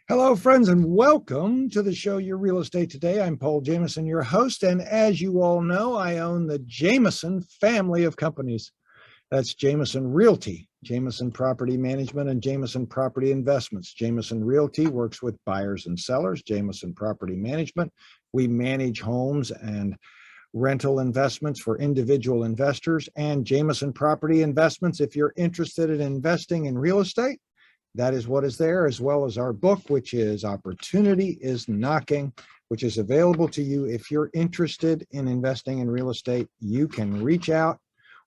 Hello, friends, and welcome to the show, Your Real Estate Today. I'm Paul Jameson, your host, and as you all know, I own the Jameson family of companies. That's Jameson Realty, Jameson Property Management, and Jameson Property Investments. Jameson Realty works with buyers and sellers. Jameson Property Management, we manage homes and rental investments for individual investors. And Jameson Property Investments, if you're interested in investing in real estate, that is what is there, as well as our book, which is Opportunity is Knocking, which is available to you. If you're interested in investing in real estate, you can reach out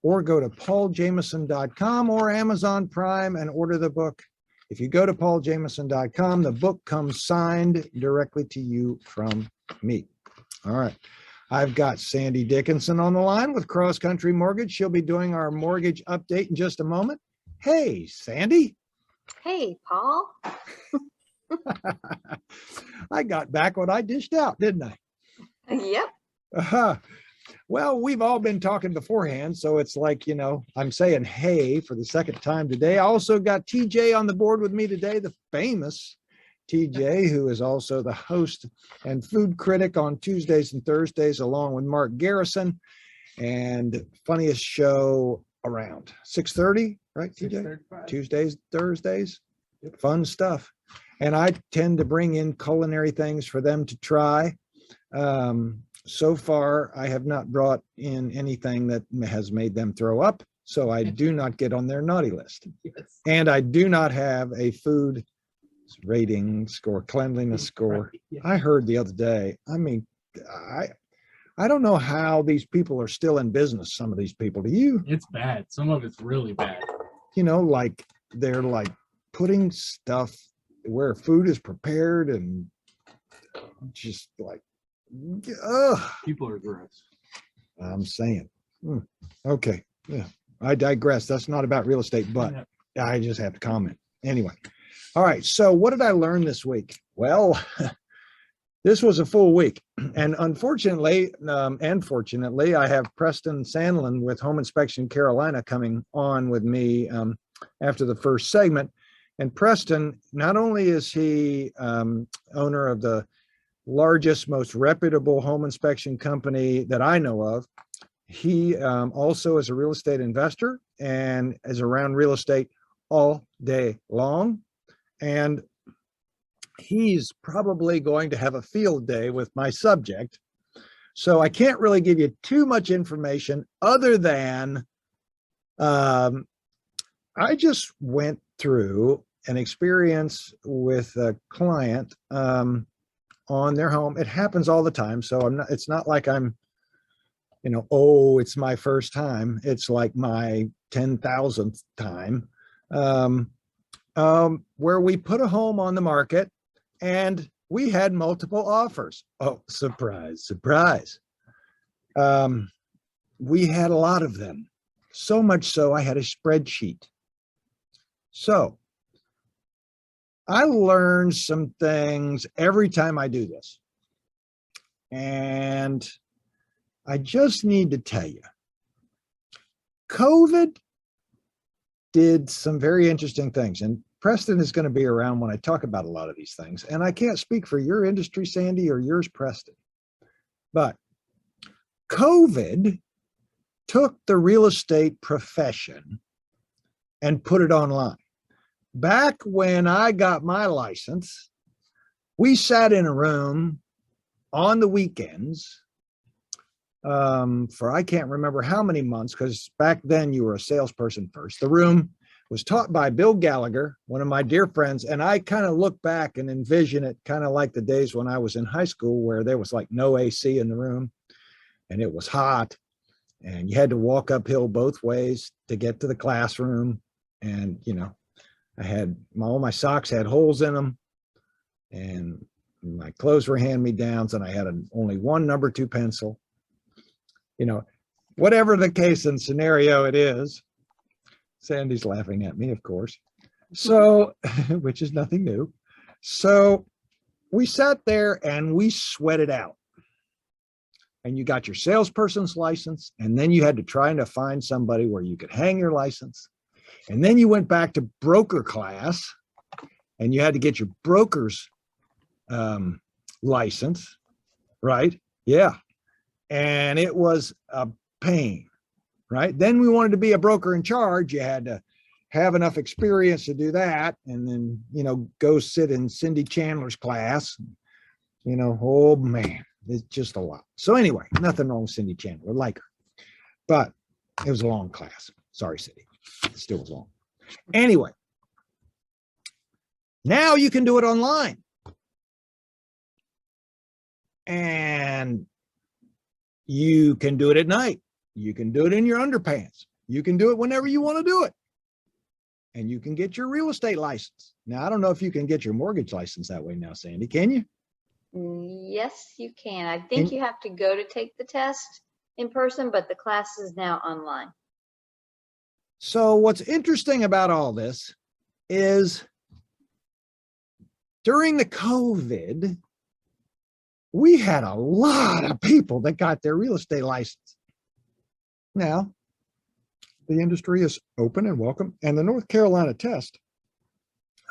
or go to pauljameson.com or Amazon Prime and order the book. If you go to pauljameson.com, the book comes signed directly to you from me. All right. I've got Sandy Dickinson on the line with Cross Country Mortgage. She'll be doing our mortgage update in just a moment. Hey, Sandy. Hey, Paul. I got back what I dished out, didn't I? Yep. Well, we've all been talking beforehand, so it's like, I'm saying hey for the second time today. I also got TJ on the board with me today, the famous TJ, who is also the host and food critic on Tuesdays and Thursdays, along with Mark Garrison, and funniest show around. 6:30, right, TJ? Tuesdays, Thursdays. Yep. Fun stuff. And I tend to bring in culinary things for them to try. So far, I have not brought in anything that has made them throw up, so I do not get on their naughty list. Yes. And I do not have a food rating score, cleanliness score. Right. Yeah. I heard the other day, I don't know how these people are still in business, some of these people. Do you? It's bad. Some of it's really bad. Like they're like putting stuff where food is prepared and just like, ugh. People are gross. I'm saying. Okay. Yeah. I digress. That's not about real estate, but yeah. I just have to comment. Anyway. All right. So what did I learn this week? Well, this was a full week, and unfortunately, and fortunately, I have Preston Sandlin with Home Inspection Carolina coming on with me after the first segment. And Preston, not only is he owner of the largest, most reputable home inspection company that I know of, he also is a real estate investor and is around real estate all day long. And he's probably going to have a field day with my subject. So I can't really give you too much information other than I just went through an experience with a client on their home. It happens all the time. So it's not like I'm, it's my first time. It's like my 10,000th time where we put a home on the market. And we had multiple offers. Oh, surprise, surprise. We had a lot of them. So much so I had a spreadsheet. So I learned some things every time I do this. And I just need to tell you, COVID did some very interesting things. And Preston is going to be around when I talk about a lot of these things. And I can't speak for your industry, Sandy, or yours, Preston. But COVID took the real estate profession and put it online. Back when I got my license, we sat in a room on the weekends for I can't remember how many months, because back then you were a salesperson first. The room was taught by Bill Gallagher, one of my dear friends, and I kind of look back and envision it kind of like the days when I was in high school, where there was like no AC in the room and it was hot and you had to walk uphill both ways to get to the classroom. And I had all my socks had holes in them and my clothes were hand-me-downs, and I had only one number 2 pencil. Whatever the case and scenario it is. Sandy's laughing at me, of course. So, which is nothing new. So we sat there and we sweated out. And you got your salesperson's license, and then you had to try to find somebody where you could hang your license. And then you went back to broker class, and you had to get your broker's license, right? Yeah. And it was a pain, right? Then we wanted to be a broker in charge. You had to have enough experience to do that. And then, you know, go sit in Cindy Chandler's class. You know, oh man, it's just a lot. So anyway, nothing wrong with Cindy Chandler, like her, but it was a long class. Sorry, Cindy, it still was long. Anyway, now you can do it online. And you can do it at night. You can do it in your underpants. You can do it whenever you want to do it. And you can get your real estate license. Now, I don't know if you can get your mortgage license that way now, Sandy. Can you? Yes, you can. I think you have to go to take the test in person, but the class is now online. So what's interesting about all this is during the COVID, we had a lot of people that got their real estate license. Now, the industry is open and welcome. And the North Carolina test,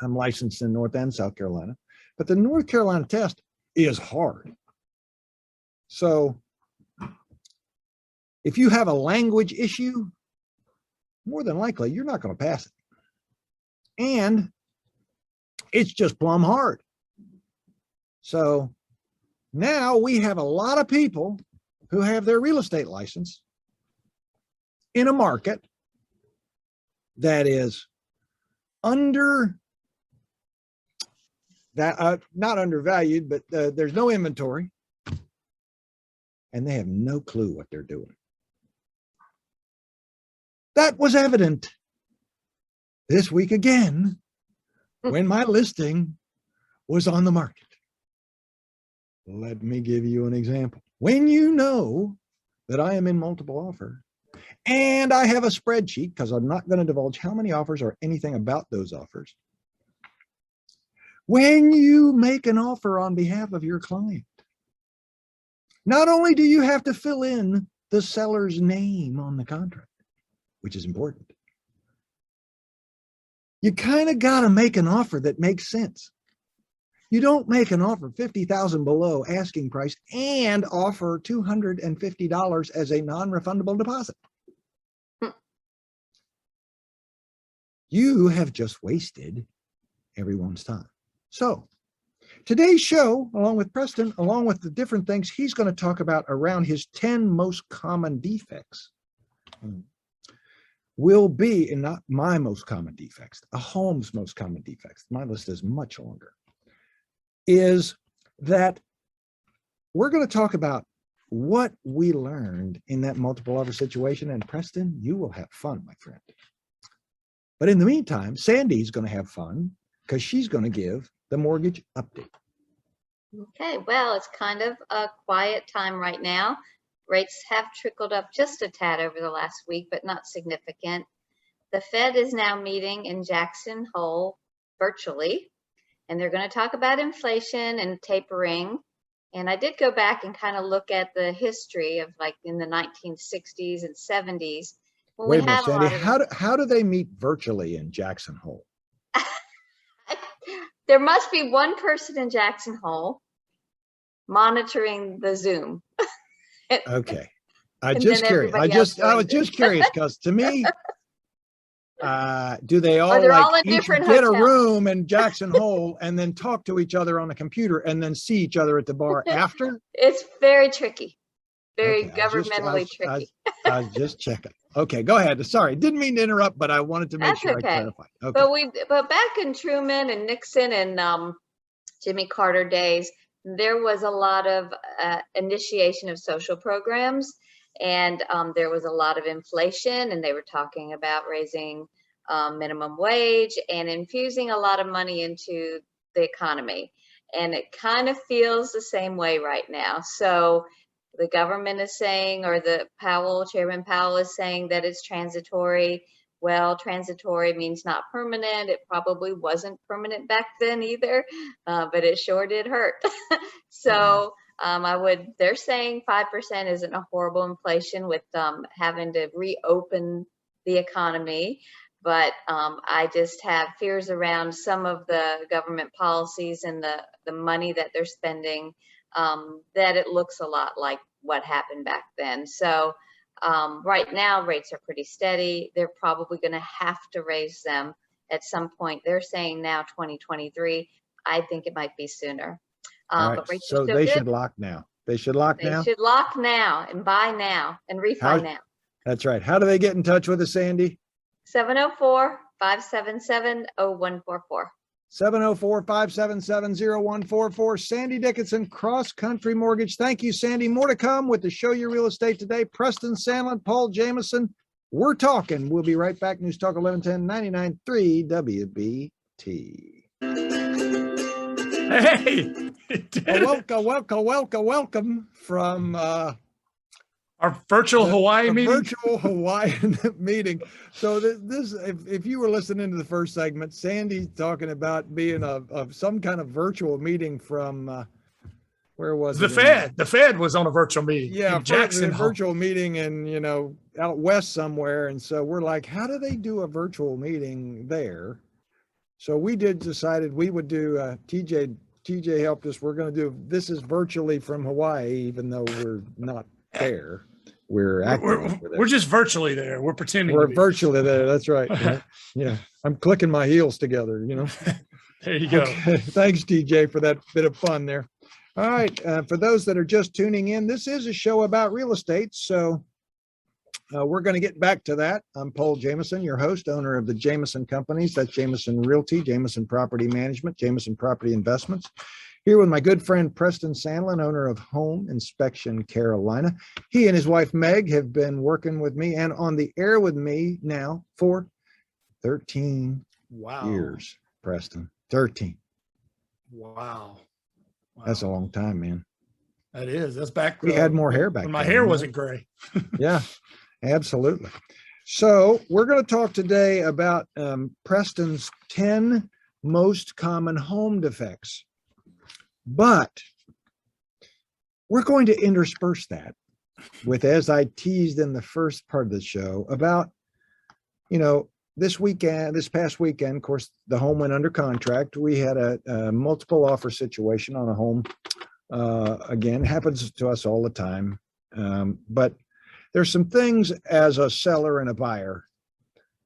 I'm licensed in North and South Carolina, but the North Carolina test is hard. So if you have a language issue, more than likely you're not going to pass it. And it's just plumb hard. So now we have a lot of people who have their real estate license in a market that is under that, not undervalued, but there's no inventory and they have no clue what they're doing. That was evident this week again when my listing was on the market. Let me give you an example. When you know that I am in multiple offer and I have a spreadsheet, because I'm not going to divulge how many offers or anything about those offers. When you make an offer on behalf of your client, not only do you have to fill in the seller's name on the contract, which is important, you kind of got to make an offer that makes sense. You don't make an offer $50,000 below asking price and offer $250 as a non-refundable deposit. You have just wasted everyone's time. So today's show, along with Preston, along with the different things he's going to talk about around his 10 most common defects, will be, and not my most common defects, a home's most common defects, my list is much longer, is that we're going to talk about what we learned in that multiple offer situation. And Preston, you will have fun, my friend. But in the meantime, Sandy's going to have fun because she's going to give the mortgage update. Okay, well, it's kind of a quiet time right now. Rates have trickled up just a tad over the last week, but not significant. The Fed is now meeting in Jackson Hole virtually, and they're going to talk about inflation and tapering. And I did go back and kind of look at the history of like in the 1960s and 70s. Wait a minute, Sandy, how do they meet virtually in Jackson Hole? There must be one person in Jackson Hole monitoring the Zoom. Okay. I was just curious because to me, do they all like each get a room in Jackson Hole and then talk to each other on the computer and then see each other at the bar after? It's very tricky. Very okay, governmentally tricky. I was just checking. Okay, go ahead. Sorry, didn't mean to interrupt, but I wanted to make sure I clarified. Okay. But back in Truman and Nixon and Jimmy Carter days, there was a lot of initiation of social programs, and there was a lot of inflation, and they were talking about raising minimum wage and infusing a lot of money into the economy. And it kind of feels the same way right now. So the government is saying, or Chairman Powell is saying that it's transitory. Well, transitory means not permanent. It probably wasn't permanent back then either, but it sure did hurt. So they're saying 5% isn't a horrible inflation with having to reopen the economy. But I just have fears around some of the government policies and the money that they're spending, that it looks a lot like what happened back then. So right now, rates are pretty steady. They're probably going to have to raise them at some point. They're saying now 2023. I think it might be sooner. All right. But rates are So still they good. should lock now. They should lock They now. should lock now and buy now and refi How- now. That's right. How do they get in touch with us, Sandy? 704-577-0144. 704-577-0144. Sandy Dickinson, Cross Country Mortgage. Thank you, Sandy. More to come with the Show You Real Estate today. Preston Sandlin, Paul Jameson. We're talking. We'll be right back. News Talk 1110 99.3 WBT. Hey, Welcome from our virtual Hawaii a meeting. virtual Hawaiian meeting. So this if you were listening to the first segment, Sandy talking about being of some kind of virtual meeting from where was The it? Fed. The Fed was on a virtual meeting. Yeah, in Jackson a Hole. virtual meeting and out west somewhere. And so we're like, how do they do a virtual meeting there? So we decided we would do TJ helped us. We're going to do this is virtually from Hawaii, even though we're not there. We're We're just virtually there. We're pretending. We're to be. virtually there. That's right. Yeah. I'm clicking my heels together, There you go. Okay. Thanks, TJ, for that bit of fun there. All right. For those that are just tuning in, this is a show about real estate. So we're going to get back to that. I'm Paul Jameson, your host, owner of the Jameson Companies. That's Jameson Realty, Jameson Property Management, Jameson Property Investments. Here with my good friend Preston Sandlin, owner of Home Inspection Carolina. He and his wife Meg have been working with me and on the air with me now for 13 Wow. years, Preston. 13. Wow. That's a long time, man. That is. That's back. We had more hair back when my then, hair right? wasn't gray. Yeah, absolutely. So we're going to talk today about Preston's 10 most common home defects. But we're going to intersperse that with, as I teased in the first part of the show, about, this past weekend, of course, the home went under contract. We had a multiple offer situation on a home. Again, happens to us all the time. But there's some things as a seller and a buyer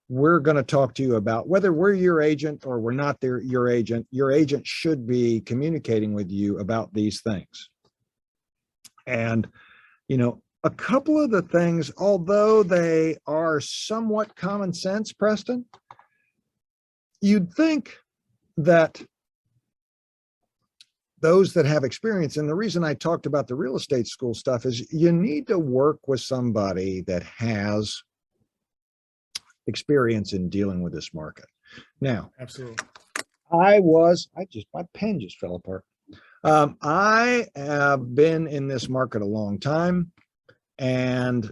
we're going to talk to you about. Whether we're your agent or we're not your agent should be communicating with you about these things. And, a couple of the things, although they are somewhat common sense, Preston, you'd think that those that have experience, and the reason I talked about the real estate school stuff is you need to work with somebody that has experience in dealing with this market. Now, Absolutely. my pen just fell apart. I have been in this market a long time. And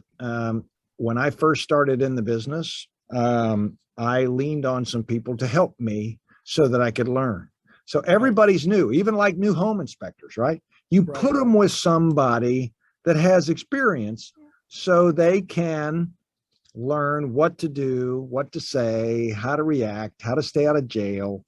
when I first started in the business, I leaned on some people to help me so that I could learn. So everybody's new, even like new home inspectors, right? You Right. put them with somebody that has experience so they can learn what to do, what to say, how to react, how to stay out of jail.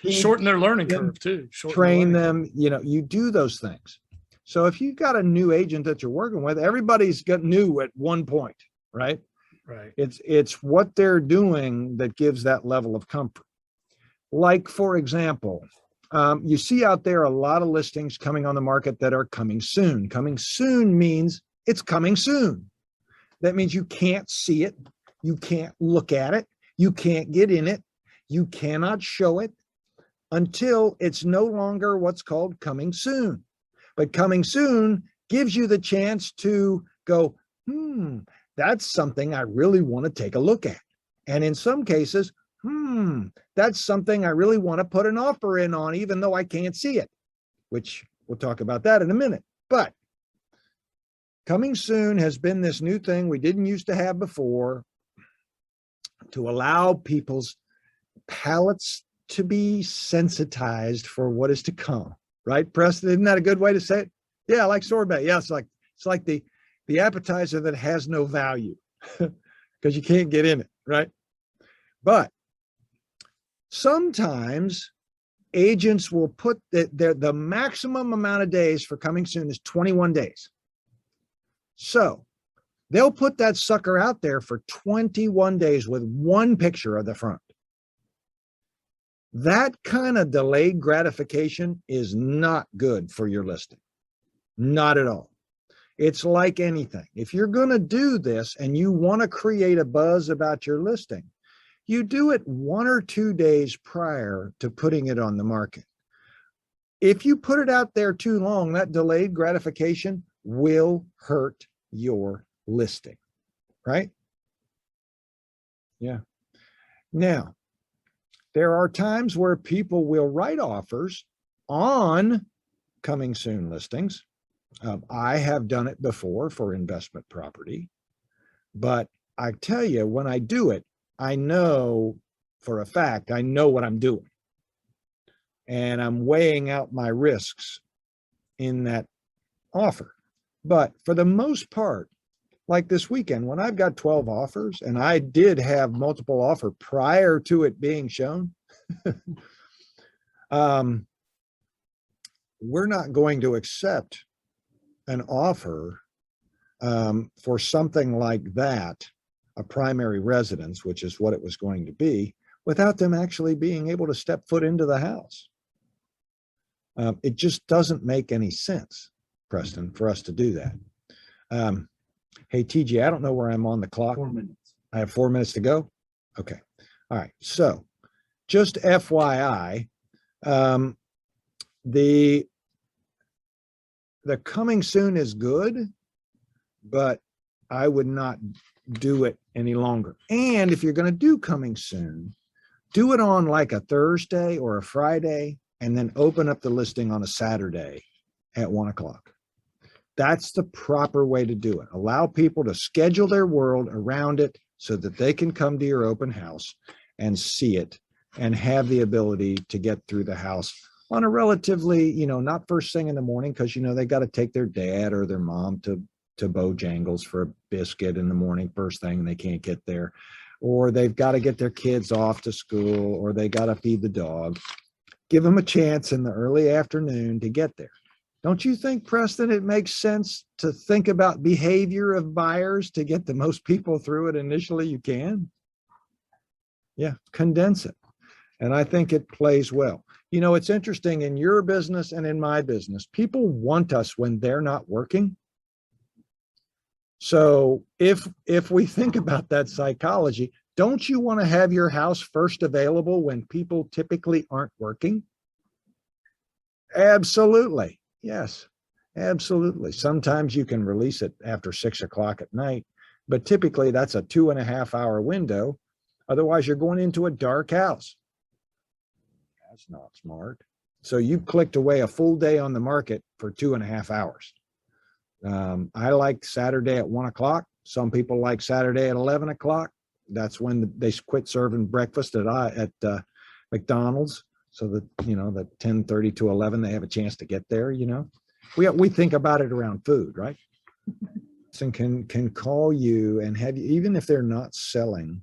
Shorten their learning them, curve too. Shorten their Train learning them, you do those things. So if you've got a new agent that you're working with, everybody's got new at one point, right? curve. Right. It's what they're doing that gives that level of comfort. Like, for example, you see out there a lot of listings coming on the market that are coming soon. Coming soon means it's coming soon. That means you can't see it. You can't look at it. You can't get in it. You cannot show it until it's no longer what's called coming soon. But coming soon gives you the chance to go, that's something I really want to take a look at. And in some cases, that's something I really want to put an offer in on, even though I can't see it, which we'll talk about that in a minute. But coming soon has been this new thing we didn't used to have before to allow people's palates to be sensitized for what is to come. Right, Preston? Isn't that a good way to say it? Yeah, like sorbet. Yeah, it's like the appetizer that has no value because you can't get in it, right? But sometimes agents will put the maximum amount of days for coming soon is 21 days. So they'll put that sucker out there for 21 days with one picture of the front. That kind of delayed gratification is not good for your listing. Not at all. It's like anything. If you're going to do this and you want to create a buzz about your listing, you do it 1 or 2 days prior to putting it on the market. If you put it out there too long, that delayed gratification will hurt your listing, right? Yeah. Now, there are times where people will write offers on coming soon listings. I have done it before for investment property, but I tell you, when I do it, I know for a fact, I know what I'm doing. And I'm weighing out my risks in that offer. But for the most part, like this weekend, when I've got 12 offers and I did have multiple offer prior to it being shown, we're not going to accept an offer for something like that, a primary residence, which is what it was going to be, without them actually being able to step foot into the house. It just doesn't make any sense, Preston, for us to do that. Hey, TJ, I don't know where I'm on the clock. 4 minutes. I have 4 minutes to go. Okay. All right. So just FYI, the coming soon is good, but I would not do it any longer. And if you're going to do coming soon, do it on like a Thursday or a Friday, and then open up the listing on a Saturday at 1 o'clock. That's the proper way to do it. Allow people to schedule their world around it so that they can come to your open house and see it and have the ability to get through the house on a relatively, not first thing in the morning, because, they got to take their dad or their mom to Bojangles for a biscuit in the morning, first thing, and they can't get there. Or they've got to get their kids off to school, or they got to feed the dog. Give them a chance in the early afternoon to get there. Don't you think, Preston, it makes sense to think about behavior of buyers to get the most people through it initially you can? Yeah, condense it. And I think it plays well. It's interesting in your business and in my business, people want us when they're not working. So if we think about that psychology, don't you want to have your house first available when people typically aren't working? Absolutely. Yes, absolutely. Sometimes you can release it after 6 o'clock at night, but typically that's a 2.5 hour window. Otherwise, you're going into a dark house. That's not smart. So you clicked away a full day on the market for 2.5 hours. I like Saturday at 1 o'clock. Some people like Saturday at 11 o'clock. That's when they quit serving breakfast at McDonald's. So that, that 10:30 to 11, they have a chance to get there, We think about it around food, right? And can call you and have you, even if they're not selling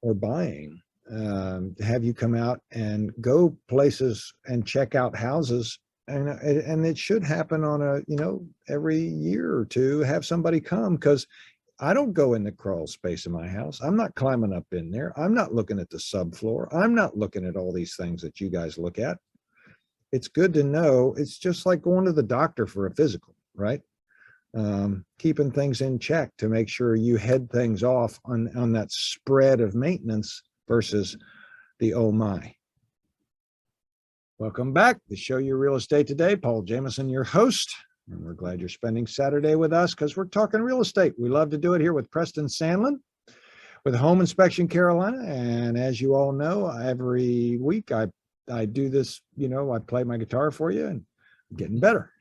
or buying, have you come out and go places and check out houses. And it should happen on a, every year or two, have somebody come, because I don't go in the crawl space of my house. I'm not climbing up in there. I'm not looking at the subfloor. I'm not looking at all these things that you guys look at. It's good to know. It's just like going to the doctor for a physical, right? Keeping things in check to make sure you head things off on that spread of maintenance versus the oh my. Welcome back to Show Your Real Estate Today. Paul Jameson, your host. And we're glad you're spending Saturday with us because we're talking real estate. We love to do it here with Preston Sandlin with Home Inspection Carolina. And as you all know, every week I do this, I play my guitar for you and I'm getting better.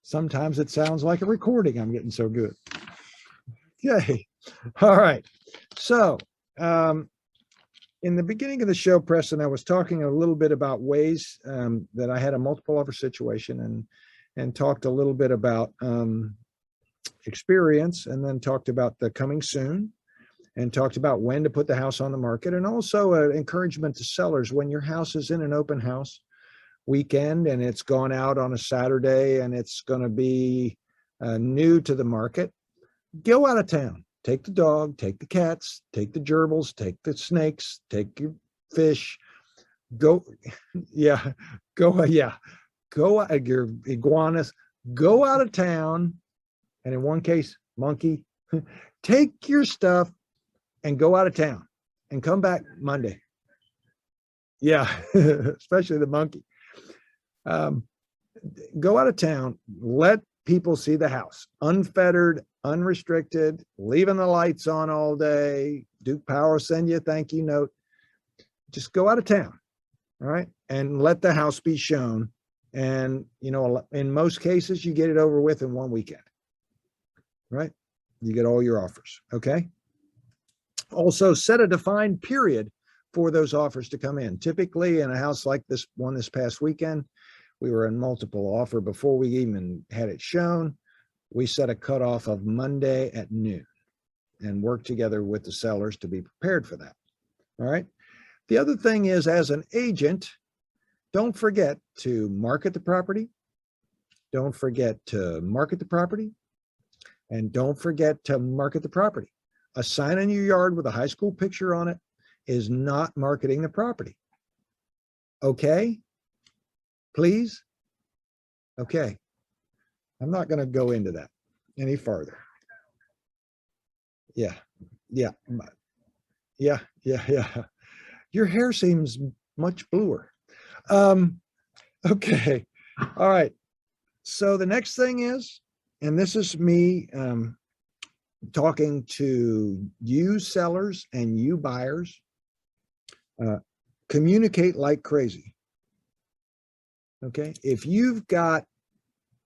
Sometimes it sounds like a recording. I'm getting so good. Yay. All right. So in the beginning of the show, Preston, I was talking a little bit about ways that I had a multiple offer situation and talked a little bit about experience, and then talked about the coming soon. and talked about when to put the house on the market, and also an encouragement to sellers when your house is in an open house weekend and it's gone out on a Saturday and it's going to be new to the market. Go out of town. Take the dog, take the cats, take the gerbils, take the snakes, take your fish. Go, yeah, go, your iguanas. Go out of town, and in one case, monkey. Take your stuff and go out of town, and come back Monday. Yeah, especially the monkey. Go out of town. Let people see the house, unfettered, unrestricted, leaving the lights on all day. Duke Power send you a thank you note. Just go out of town, all right, and let the house be shown. And, you know, in most cases, you get it over with in one weekend, right? You get all your offers, okay? Also, set a defined period for those offers to come in. Typically, in a house like this one this past weekend, we were in multiple offer before we even had it shown. We set a cutoff of Monday at noon and worked together with the sellers to be prepared for that. All right. The other thing is, as an agent, don't forget to market the property. Don't forget to market the property. And don't forget to market the property. A sign in your yard with a high school picture on it is not marketing the property. Okay? Please? Okay. I'm not going to go into that any farther. Yeah. Your hair seems much bluer. Okay. All right. So the next thing is, and this is me talking to you sellers and you buyers, communicate like crazy. Okay. If you've got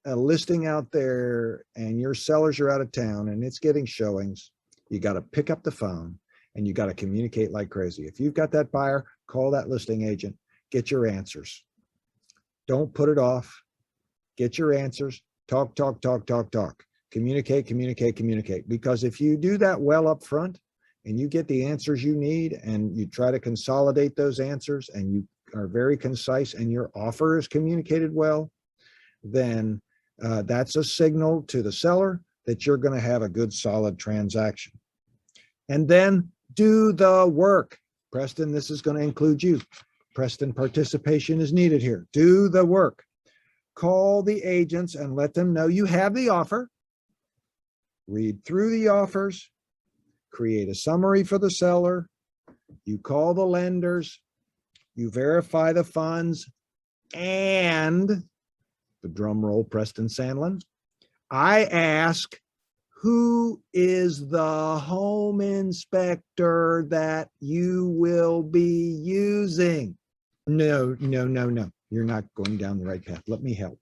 a listing out there and your sellers are out of town and it's getting showings, you got to pick up the phone and you got to communicate like crazy. If you've got that buyer, call that listing agent, get your answers. Don't put it off. Get your answers. Talk. Communicate. Because if you do that well up front and you get the answers you need and you try to consolidate those answers and you are very concise and your offer is communicated well, then that's a signal to the seller that you're going to have a good, solid transaction. And then do the work. Preston, this is going to include you. Preston, participation is needed here. Do the work. Call the agents and let them know you have the offer. Read through the offers. Create a summary for the seller. You call the lenders. You verify the funds. And the drum roll, Preston Sandlin, I ask, who is the home inspector that you will be using? No. You're not going down the right path. Let me help.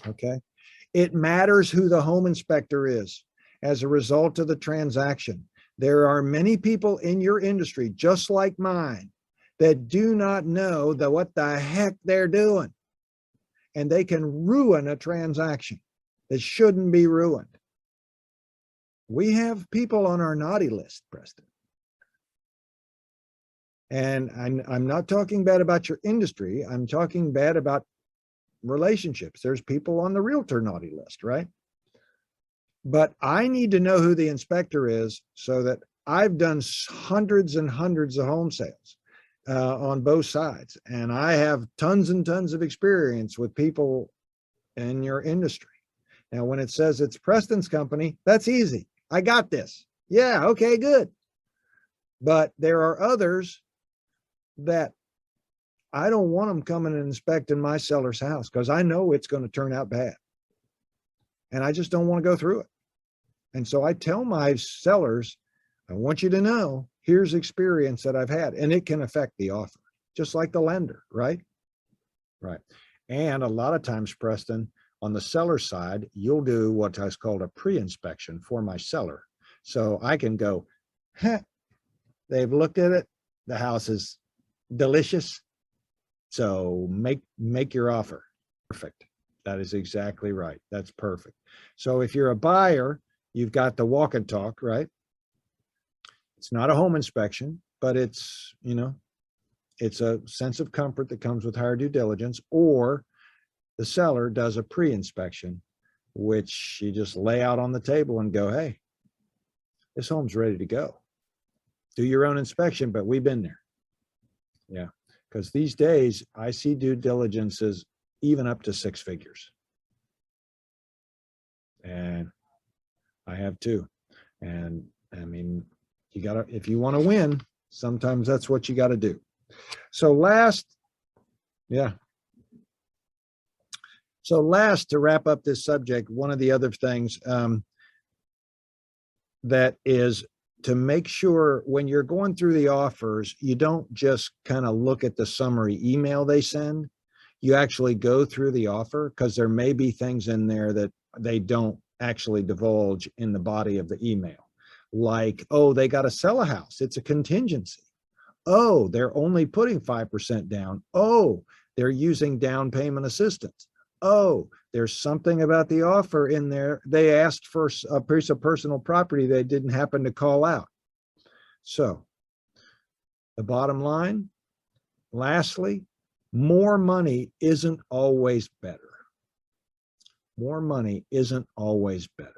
Okay. It matters who the home inspector is as a result of the transaction. There are many people in your industry, just like mine, that do not know what the heck they're doing. And they can ruin a transaction that shouldn't be ruined. We have people on our naughty list, Preston. And I'm not talking bad about your industry. I'm talking bad about relationships. There's people on the realtor naughty list, right? But I need to know who the inspector is so that I've done hundreds and hundreds of home sales on both sides. And I have tons and tons of experience with people in your industry. Now, when it says it's Preston's company, that's easy. I got this. Yeah, okay, good. But there are others that I don't want them coming and inspecting my seller's house because I know it's going to turn out bad. And I just don't want to go through it. And so I tell my sellers, I want you to know, here's experience that I've had, and it can affect the offer, just like the lender, right? Right. And a lot of times, Preston, on the seller side, you'll do what is called a pre-inspection for my seller. So I can go, they've looked at it. The house is delicious. So make your offer. Perfect. That is exactly right. That's perfect. So if you're a buyer, you've got the walk and talk, right? It's not a home inspection, but it's, you know, it's a sense of comfort that comes with higher due diligence, or the seller does a pre-inspection, which you just lay out on the table and go, hey, this home's ready to go. Do your own inspection, but we've been there. Yeah, because these days I see due diligences even up to 6 figures. And I have too. And I mean, you gotta, if you want to win, sometimes that's what you got to do. So last, yeah. So last, to wrap up this subject, one of the other things that is to make sure when you're going through the offers, you don't just kind of look at the summary email they send. You actually go through the offer, because there may be things in there that they don't actually divulge in the body of the email. Like, oh, they got to sell a house. It's a contingency. Oh, they're only putting 5% down. Oh, they're using down payment assistance. Oh, there's something about the offer in there. They asked for a piece of personal property they didn't happen to call out. So the bottom line, lastly, more money isn't always better. More money isn't always better.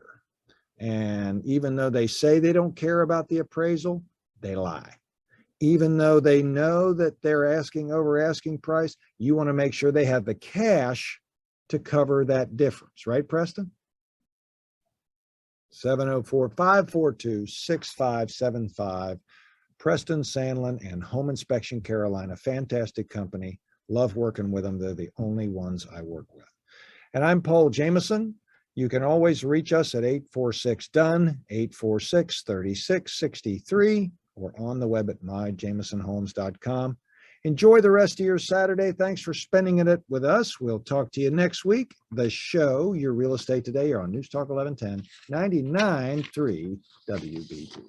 And even though they say they don't care about the appraisal, they lie. Even though they know that they're asking over asking price, you want to make sure they have the cash to cover that difference, right, Preston? 704-542-6575. Preston Sandlin and Home Inspection Carolina, fantastic company. Love working with them. They're the only ones I work with. And I'm Paul Jameson. You can always reach us at 846-DONE, 846-3663, or on the web at myjamesonhomes.com. Enjoy the rest of your Saturday. Thanks for spending it with us. We'll talk to you next week. The show, Your Real Estate Today, you're on News Talk 1110, 99.3 WBT.